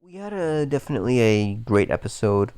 We had definitely a great episode,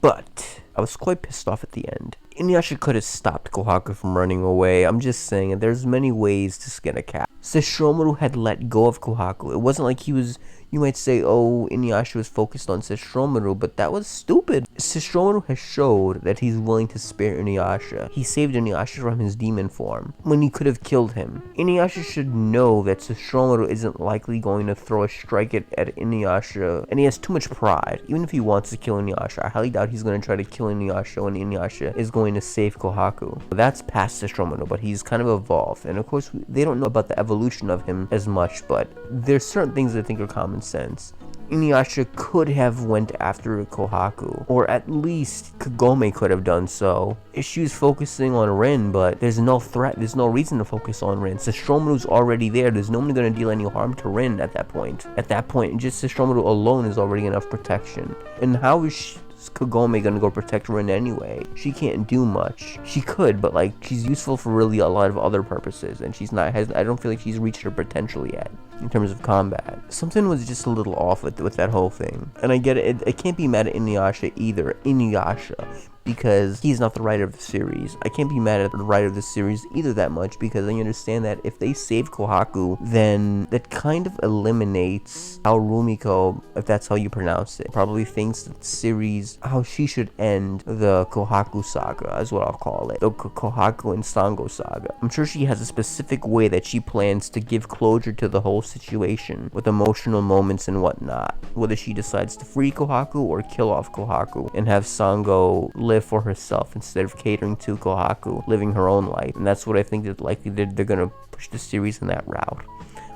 but I was quite pissed off at the end. Inuyasha could have stopped Kohaku from running away. I'm just saying that there's many ways to skin a cat. Sesshomaru had let go of Kohaku. It wasn't like he was, you might say, oh, Inuyasha was focused on Sesshomaru, but that was stupid. Sesshomaru has showed that he's willing to spare Inuyasha. He saved Inuyasha from his demon form when he could have killed him. Inuyasha should know that Sesshomaru isn't likely going to throw a strike at Inuyasha, and he has too much pride. Even if he wants to kill Inuyasha, I highly doubt he's going to try to kill Inuyasha when Inuyasha is going to save Kohaku. That's past Sesshomaru, but he's kind of evolved, and of course they don't know about the evolution of him as much, but there's certain things I think are common sense. Inuyasha could have went after Kohaku, or at least Kagome could have done so. She was focusing on Rin, but there's no threat, there's no reason to focus on Rin. Sesshomaru's already there, there's no one going to deal any harm to Rin at that point. At that point, just Sesshomaru alone is already enough protection. And how is Kagome gonna go protect Rin anyway? She can't do much. She could, but like, she's useful for really a lot of other purposes, and she's not, I don't feel like she's reached her potential yet in terms of combat. Something was just a little off with that whole thing. And I get it, I can't be mad at Inuyasha either. Inuyasha, because he's not the writer of the series. I can't be mad at the writer of the series either that much, because I understand that if they save Kohaku, then that kind of eliminates how Rumiko, if that's how you pronounce it, probably thinks that the series, how she should end the Kohaku saga, is what I'll call it. The Kohaku and Sango saga. I'm sure she has a specific way that she plans to give closure to the whole situation, with emotional moments and whatnot. Whether she decides to free Kohaku or kill off Kohaku and have Sango live for herself instead of catering to Kohaku, living her own life. And that's what I think that likely they're gonna push the series in that route.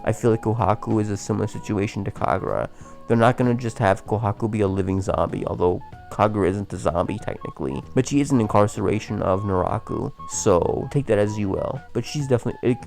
I feel like Kohaku is a similar situation to Kagura. They're not gonna just have Kohaku be a living zombie, although Kagura isn't a zombie technically, but she is an incarceration of Naraku, so take that as you will. But she's definitely,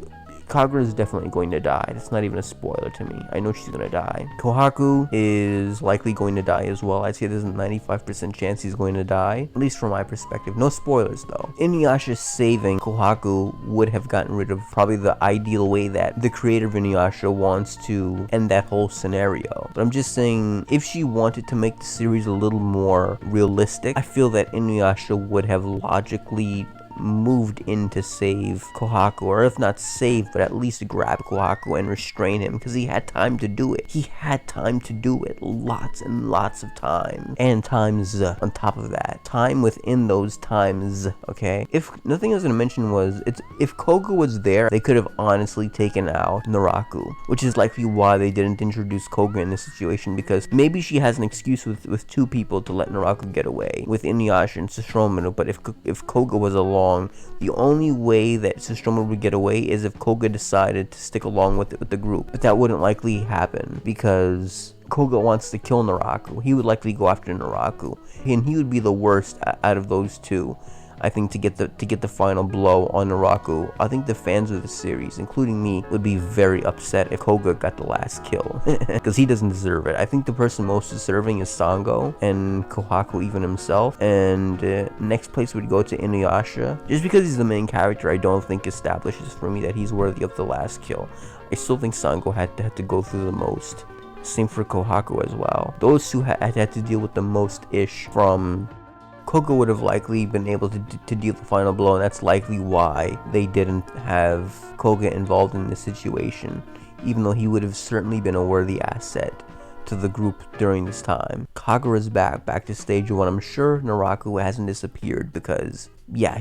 Kagura is definitely going to die. That's not even a spoiler to me. I know she's going to die. Kohaku is likely going to die as well. I'd say there's a 95% chance he's going to die, at least from my perspective. No spoilers though. Inuyasha saving Kohaku would have gotten rid of probably the ideal way that the creator of Inuyasha wants to end that whole scenario. But I'm just saying, if she wanted to make the series a little more realistic, I feel that Inuyasha would have logically moved in to save Kohaku, or if not save, but at least grab Kohaku and restrain him, because he had time to do it. He had time to do it, lots and lots of time, and times on top of that, time within those times. Okay, if nothing I was gonna mention was, if Koga was there, they could have honestly taken out Naraku, which is likely why they didn't introduce Koga in this situation, because maybe she has an excuse with two people to let Naraku get away, with Inuyasha and Sesshomaru. But if Koga was along, the only way that Sesshomaru would get away is if Koga decided to stick along with the group. But that wouldn't likely happen, because Koga wants to kill Naraku. He would likely go after Naraku, and he would be the worst out of those two, I think, to get the final blow on Naraku. I think the fans of the series, including me, would be very upset if Koga got the last kill, because he doesn't deserve it. I think the person most deserving is Sango, and Kohaku even himself, and next place would go to Inuyasha. Just because he's the main character, I don't think establishes for me that he's worthy of the last kill. I still think Sango had to go through the most. Same for Kohaku as well. Those two had to deal with the most ish from. Koga would have likely been able to deal the final blow, and that's likely why they didn't have Koga involved in this situation, even though he would have certainly been a worthy asset to the group during this time. Kagura's back to stage 1. I'm sure Naraku hasn't disappeared, because yeah,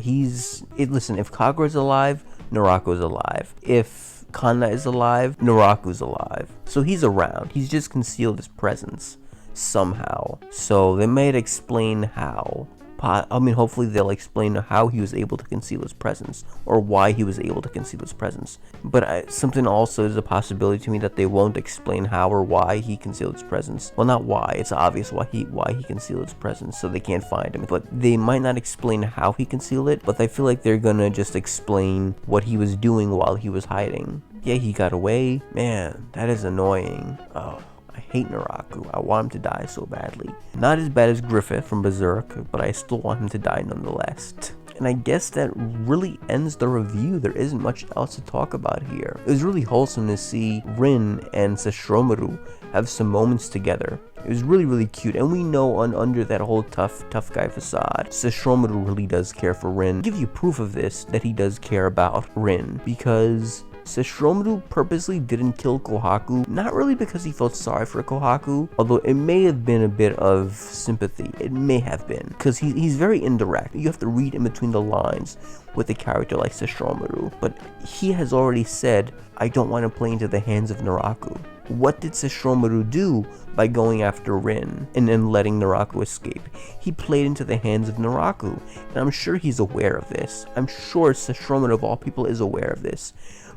listen, if Kagura's alive, Naraku's alive. If Kanna is alive, Naraku's alive. So he's around. He's just concealed his presence somehow. So they might explain how. I mean, hopefully they'll explain how he was able to conceal his presence, or why he was able to conceal his presence. But something also is a possibility to me that they won't explain how or why he concealed his presence. Well, not why. It's obvious why he concealed his presence, so they can't find him. But they might not explain how he concealed it. But I feel like they're gonna just explain what he was doing while he was hiding. Yeah, he got away. Man, that is annoying. Oh, I hate Naraku. I want him to die so badly. Not as bad as Griffith from Berserk, but I still want him to die nonetheless. And I guess that really ends the review. There isn't much else to talk about here. It was really wholesome to see Rin and Sesshomaru have some moments together. It was really, really cute. And we know under that whole tough guy facade, Sesshomaru really does care for Rin. I'll give you proof of this, that he does care about Rin, because Sesshomaru purposely didn't kill Kohaku, not really because he felt sorry for Kohaku, although it may have been a bit of sympathy. It may have been, because he's very indirect. You have to read in between the lines with a character like Sesshomaru, but he has already said, I don't want to play into the hands of Naraku. What did Sesshomaru do by going after Rin and then letting Naraku escape? He played into the hands of Naraku, and I'm sure he's aware of this. I'm sure Sesshomaru of all people is aware of this.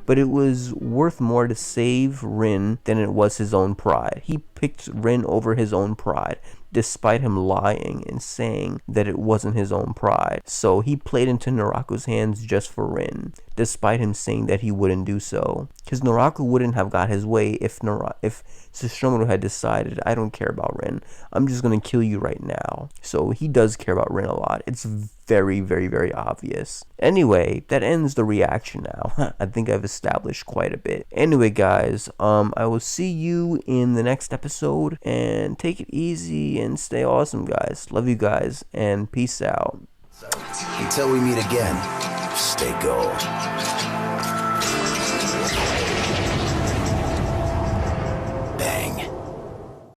But it was worth more to save Rin than it was his own pride. He picked Rin over his own pride, despite him lying and saying that it wasn't his own pride. So he played into Naraku's hands just for Rin, despite him saying that he wouldn't do so. Because Naraku wouldn't have got his way if Sesshomaru had decided, I don't care about Rin, I'm just going to kill you right now. So he does care about Rin a lot. It's very, very, very obvious. Anyway, that ends the reaction now. I think I've established quite a bit. Anyway, guys, I will see you in the next episode, and take it easy and stay awesome, guys. Love you guys, and peace out. Until we meet again, stay gold.